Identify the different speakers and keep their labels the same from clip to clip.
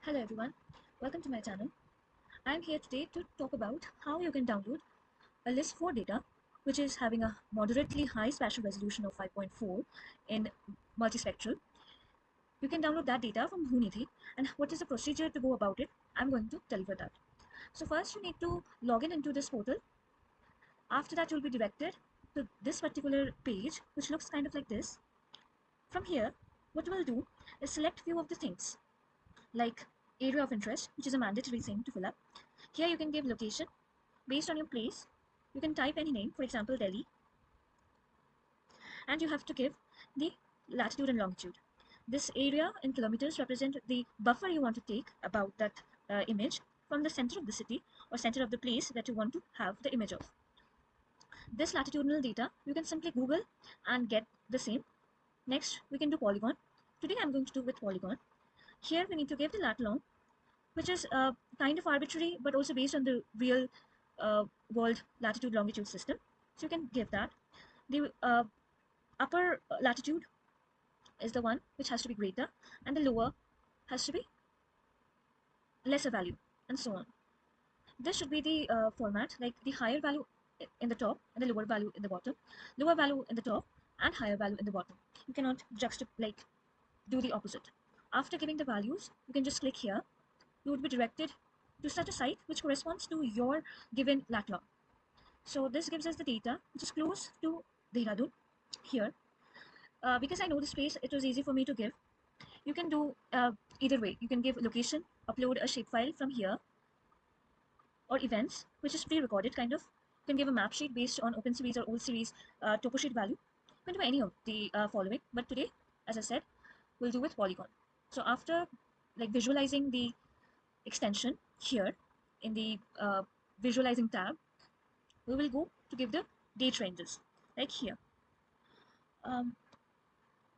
Speaker 1: Hello everyone, welcome to my channel. I am here today to talk about how you can download a Liss 4 data which is having a moderately high spatial resolution of 5.4 in multispectral. You can download that data from BHOONIDHI, and what is the procedure to go about it, I'm going to tell you that. So first you need to log in into this portal. After that you'll be directed to this particular page which looks kind of like this. From here, what we'll do is select few of the things like area of interest, which is a mandatory thing to fill up. Here you can give location based on your place. You can type any name, for example Delhi, and you have to give the latitude and longitude. This area in kilometers represent the buffer you want to take about that image from the center of the city or center of the place that you want to have the image of. This latitudinal data you can simply Google and get the same. Next we can do polygon. Today I'm going to do with polygon. Here we need to give the lat long, which is kind of arbitrary but also based on the real world latitude longitude system. So you can give that. The upper latitude is the one which has to be greater, and the lower has to be lesser value, and so on. This should be the format, like the higher value in the top and the lower value in the bottom, lower value in the top and higher value in the bottom. You cannot do the opposite. After giving the values, you can just click here. You would be directed to such a site which corresponds to your given lat long. So this gives us the data which is close to Dehradun here. Because I know the space, it was easy for me to give. You can do either way. You can give location, upload a shapefile from here, or events, which is pre-recorded kind of. You can give a map sheet based on open series or old series topo sheet value. You can do any of the following, but today, as I said, we'll do with polygon. So after visualizing the extension here in the visualizing tab, we will go to give the date ranges like here.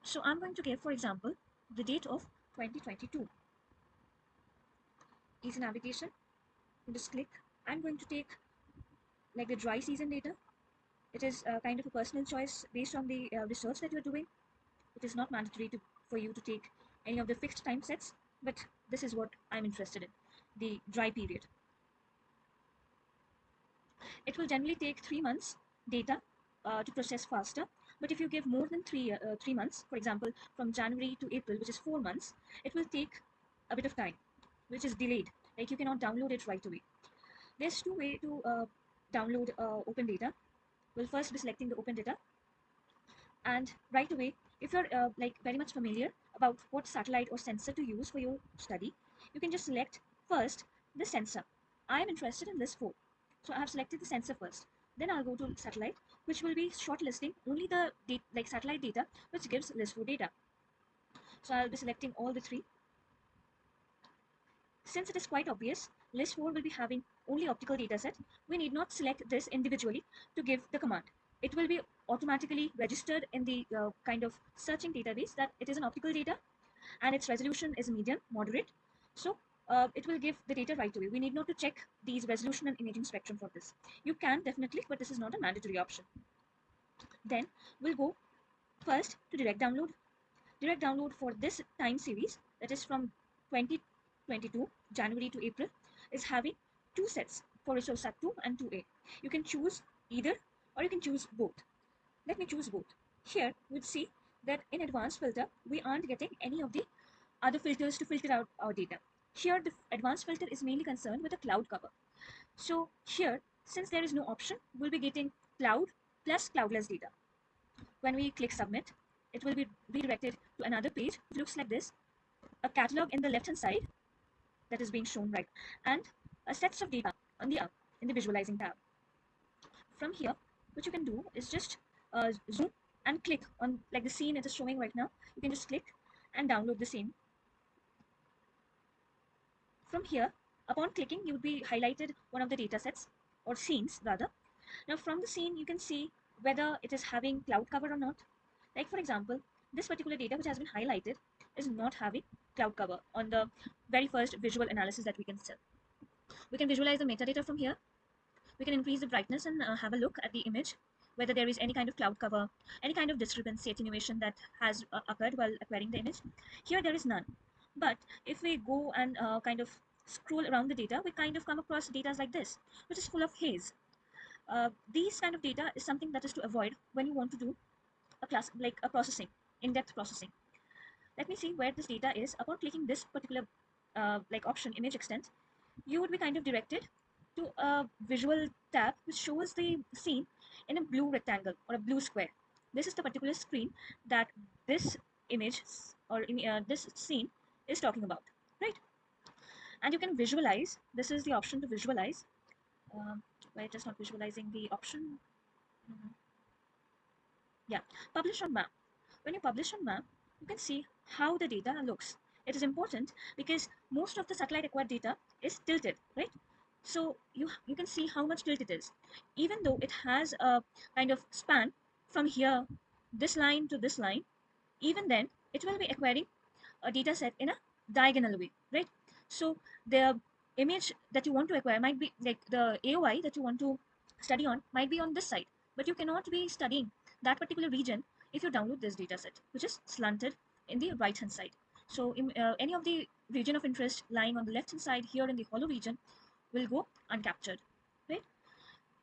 Speaker 1: So I'm going to give, for example, the date of 2022. Easy navigation. You just click. I'm going to take like the dry season data. It is kind of a personal choice based on the research that you're doing. It is not mandatory for you to take any of the fixed time sets, but this is what I'm interested in, the dry period. It will generally take 3 months data to process faster, but if you give more than 3 months, for example from January to April, which is 4 months, it will take a bit of time, which is delayed. Like you cannot download it right away. There's two ways to download open data. We'll first be selecting the open data, and right away, if you're very much familiar about what satellite or sensor to use for your study, you can just select first the sensor. I am interested in Liss 4, so I have selected the sensor first. Then I'll go to satellite, which will be shortlisting only the satellite data which gives Liss 4 data. So I'll be selecting all the three. Since it is quite obvious, Liss 4 will be having only optical dataset, we need not select this individually to give the command. It will be automatically registered in the kind of searching database that it is an optical data and its resolution is medium, moderate. So it will give the data right away. We need not to check these resolution and imaging spectrum for this. You can definitely, but this is not a mandatory option. Then we'll go first to direct download. Direct download for this time series, that is from 2022 January to April, is having two sets for Resource 2 and 2A. You can choose either or you can choose both. Let me choose both. Here we'll see that in advanced filter we aren't getting any of the other filters to filter out our data. Here the advanced filter is mainly concerned with the cloud cover. So here, since there is no option, we'll be getting cloud plus cloudless data. When we click submit, it will be redirected to another page. It looks like this: a catalog in the left hand side that is being shown right, and a sets of data on the in the visualizing tab. From here, what you can do is just zoom and click on like the scene it is showing right now. You can just click and download the scene. From here, upon clicking, you would be highlighted one of the data sets or scenes rather. Now from the scene, you can see whether it is having cloud cover or not. Like for example, this particular data which has been highlighted is not having cloud cover on the very first visual analysis that we can see. We can visualize the metadata from here. We can increase the brightness and have a look at the image, whether there is any kind of cloud cover, any kind of discrepancy, attenuation that has occurred while acquiring the image. Here there is none. But if we go and kind of scroll around the data, we kind of come across data like this, which is full of haze. These kind of data is something that is to avoid when you want to do a class like a processing, in-depth processing. Let me see where this data is. Upon clicking this particular like option, image extent, you would be kind of directed to a visual tab which shows the scene in a blue rectangle or a blue square. This is the particular screen that this image or this scene is talking about, right? And you can visualize. This is the option to visualize. Why it is not visualizing the option? Mhm. Yeah, publish on map. When you publish on map, you can see how the data looks. It is important because most of the satellite acquired data is tilted, right? So you can see how much tilt it is. Even though it has a kind of span from here, this line to this line, even then it will be acquiring a data set in a diagonal way, right? So the image that you want to acquire might be like the AOI that you want to study on might be on this side, but you cannot be studying that particular region if you download this data set, which is slanted in the right hand side. So any of the region of interest lying on the left hand side here in the hollow region will go uncaptured, right?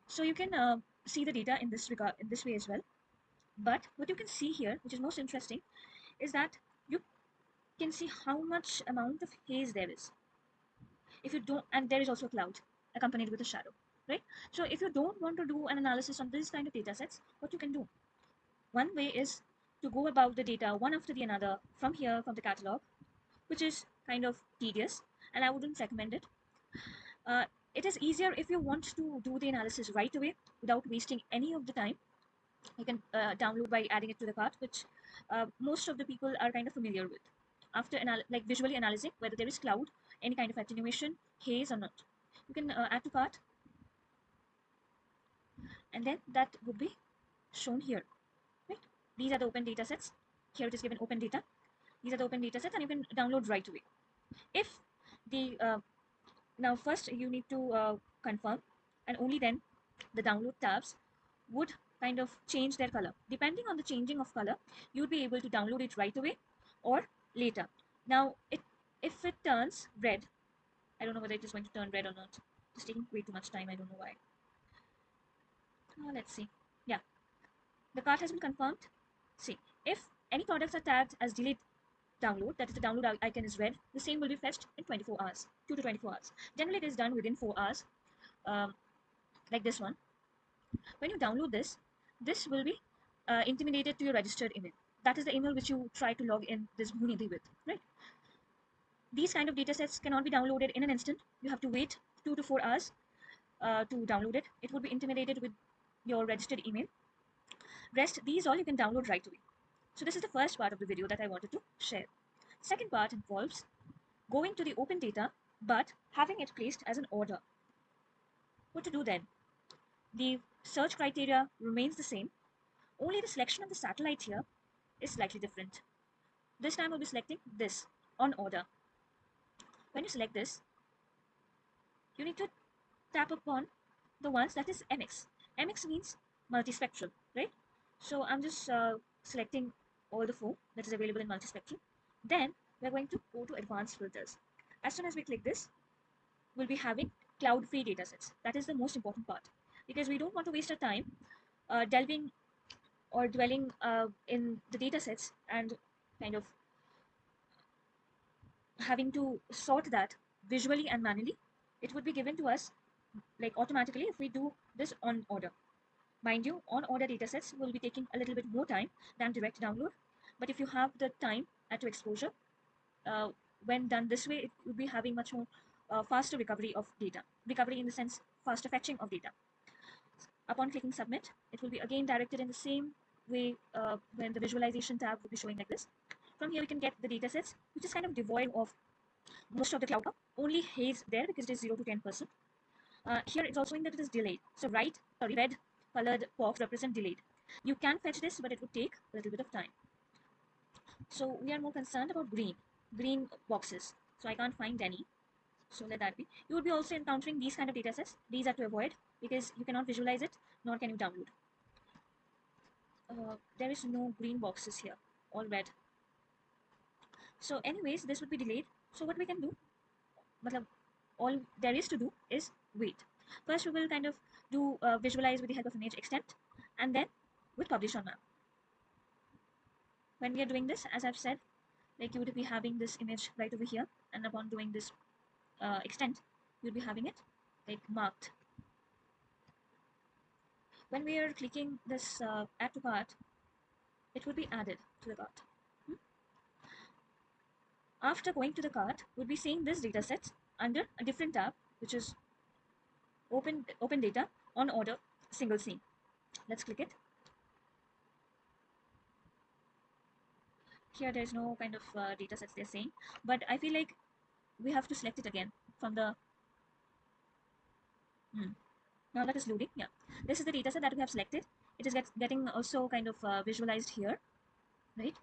Speaker 1: So you can see the data in this regard, in this way as well. But what you can see here, which is most interesting, is that you can see how much amount of haze there is. If you don't, and there is also a cloud accompanied with a shadow, right? So if you don't want to do an analysis on this kind of data sets, what you can do, one way is to go about the data one after the another from here, from the catalog, which is kind of tedious, and I wouldn't recommend it. uh, it is easier if you want to do the analysis right away without wasting any of the time. You can download by adding it to the cart, which most of the people are kind of familiar with. After like visually analyzing whether there is cloud, any kind of attenuation, haze or not, you can add to cart, and then that would be shown here, right? These are the open data sets. Here it is given open data. These are the open data sets, and you can download right away. If the now first you need to confirm, and only then the download tabs would kind of change their color. Depending on the changing of color, you'd be able to download it right away or later. Now, if it turns red, I don't know whether it is going to turn red or not. It's taking way too much time. I don't know why. Let's see. Yeah, the cart has been confirmed. See, if any products are tagged as delayed download, that is the download icon is red, the same will be fetched in 24 hours, 2 to 24 hours. Generally, it is done within 4 hours, like this one. When you download this, this will be intimidated to your registered email. That is the email which you try to log in this BHOONIDHI with, right? These kind of data sets cannot be downloaded in an instant. You have to wait 2 to 4 hours to download it. It would be intimidated with your registered email. Rest, these all you can download right away. So this is the first part of the video that I wanted to share. Second part involves going to the open data, but having it placed as an order. What to do then? The search criteria remains the same. Only the selection of the satellite here is slightly different. This time we'll be selecting this on order. When you select this, you need to tap upon the ones that is MX. MX means multispectral, right? So I'm just selecting all the 4 that is available in multispectral. Then we're going to go to advanced filters. As soon as we click this, we'll be having cloud-free datasets. That is the most important part, because we don't want to waste our time delving or dwelling in the datasets and kind of having to sort that visually and manually. It would be given to us like automatically if we do this on order. Mind you, on order datasets will be taking a little bit more time than direct download, but if you have the time at your exposure, uh, when done this way, it will be having much more faster recovery of data. Recovery in the sense faster fetching of data. Upon clicking submit, it will be again directed in the same way when the visualization tab will be showing like this. From here, we can get the datasets, which is kind of devoid of most of the cloud. Only haze there because it is 0 to 10%. Here it's also showing that it is delayed. So red colored box represent delayed. You can fetch this, but it would take a little bit of time. So we are more concerned about green boxes. So I can't find any. So let that be. You would be also encountering these kind of data sets. These are to avoid because you cannot visualize it, nor can you download. There is no green boxes here, all red. So anyways, this would be delayed. So what we can do, matlab, all there is to do is wait. First we will kind of do visualize with the help of image extent, and then with publish on map. When we are doing this, as I've said, like you would be having this image right over here, and upon doing this extent, you'll be having it like marked. When we are clicking this add to cart, it will be added to the cart. Hmm? After going to the cart, we'll be seeing this data set under a different tab, which is open data on order single scene. Let's click it. Here there's no kind of data sets they're saying, but I feel like we have to select it again from the now that is loading. Yeah, this is the data set that we have selected. It is getting also kind of visualized here, right?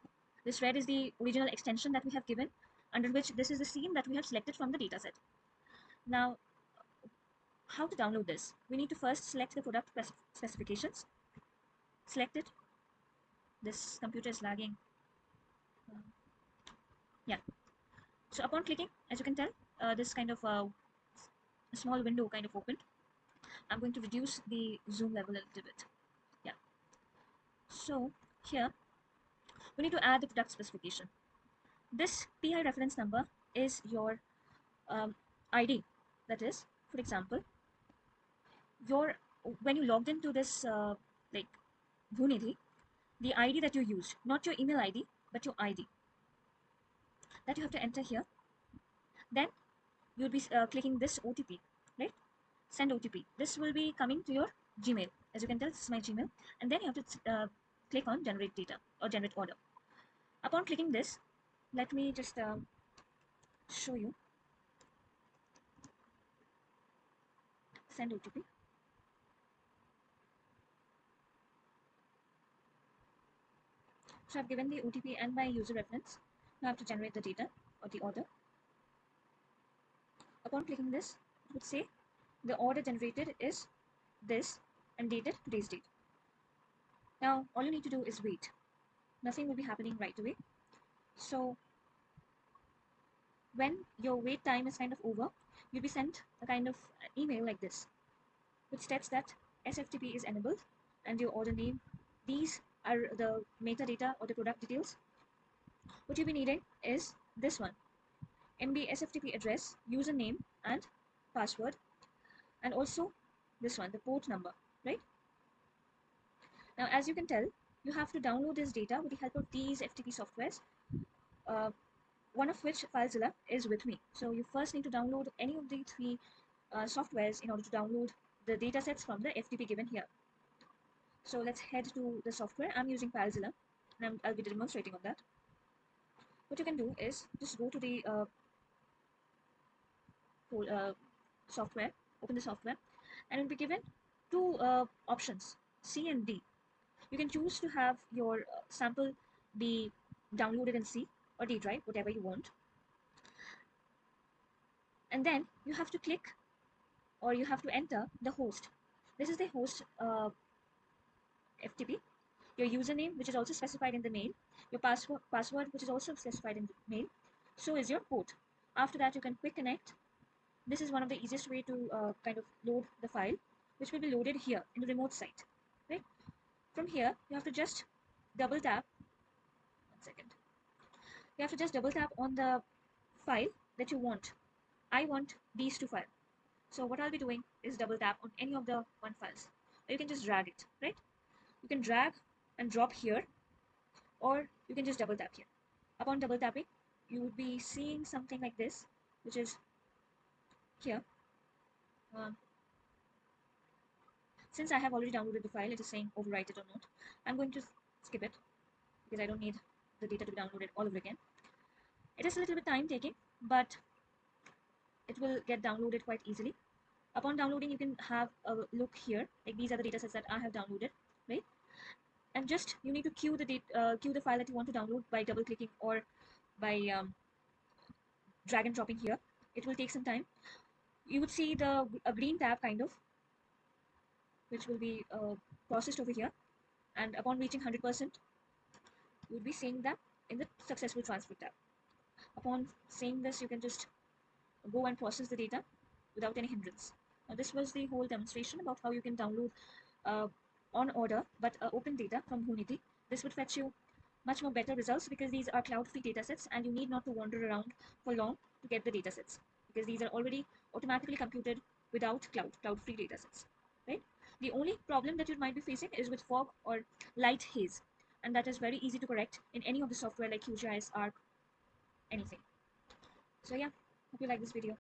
Speaker 1: This red is the original extension that we have given, under which this is the scene that we have selected from the data set. Now, how to download this? We need to first select the product specifications. Select it. This computer is lagging. Yeah. So upon clicking, as you can tell, this kind of small window kind of opened. I'm going to reduce the zoom level a little bit. Yeah. So here we need to add the product specification. This PI reference number is your ID. That is, for example, your when you logged into this like BHOONIDHI, the ID that you used, not your email ID, but your ID that you have to enter here. Then you'll be clicking this OTP, right? Send OTP. This will be coming to your Gmail. As you can tell, this is my Gmail. And then you have to click on generate data or generate order. Upon clicking this, let me just show you. Send OTP. So I've given the OTP and my user reference. Now I have to generate the data or the order. Upon clicking this, it would say the order generated is this and dated today's date. Now all you need to do is wait. Nothing will be happening right away. So when your wait time is kind of over, you'll be sent a kind of email like this, which states that SFTP is enabled and your order name. These are the metadata or the product details. What you'll be needing is this one, MB SFTP address, username and password, and also this one, the port number, right? Now, as you can tell, you have to download this data with the help of these FTP softwares, one of which FileZilla is with me. So you first need to download any of the three softwares in order to download the datasets from the FTP given here. So let's head to the software. I'm using FileZilla, and I'll be demonstrating on that. What you can do is just go to the software, open the software, and you'll be given two options, C and D. You can choose to have your sample be downloaded in C or D drive, whatever you want. And then you have to click or you have to enter the host. This is the host FTP, your username, which is also specified in the mail, your password, which is also specified in the mail. So is your port. After that, you can quick connect. This is one of the easiest way to kind of load the file, which will be loaded here in the remote site, right? From here, you have to just double tap. 1 second. You have to just double tap on the file that you want. I want these two files. So what I'll be doing is double tap on any of the one files. Or you can just drag it, right? You can drag and drop here, or you can just double tap here. Upon double tapping, you would be seeing something like this, which is here. Since I have already downloaded the file, it is saying overwrite it or not. I'm going to skip it because I don't need the data to be downloaded all over again. It is a little bit time taking, but it will get downloaded quite easily. Upon downloading, you can have a look here. Like these are the datasets that I have downloaded, right? And just you need to queue the file that you want to download by double clicking or by drag and dropping here. It will take some time. You would see a green tab kind of, which will be processed over here. And upon reaching 100%, you would be seeing that in the successful transfer tab. Upon saying this, you can just go and process the data without any hindrance. Now, this was the whole demonstration about how you can download uh, on order but open data from BHOONIDHI. This would fetch you much more better results because these are cloud-free datasets and you need not to wander around for long to get the datasets because these are already automatically computed without cloud-free datasets, right? The only problem that you might be facing is with fog or light haze, and that is very easy to correct in any of the software like QGIS, ARC, anything. So yeah, hope you like this video.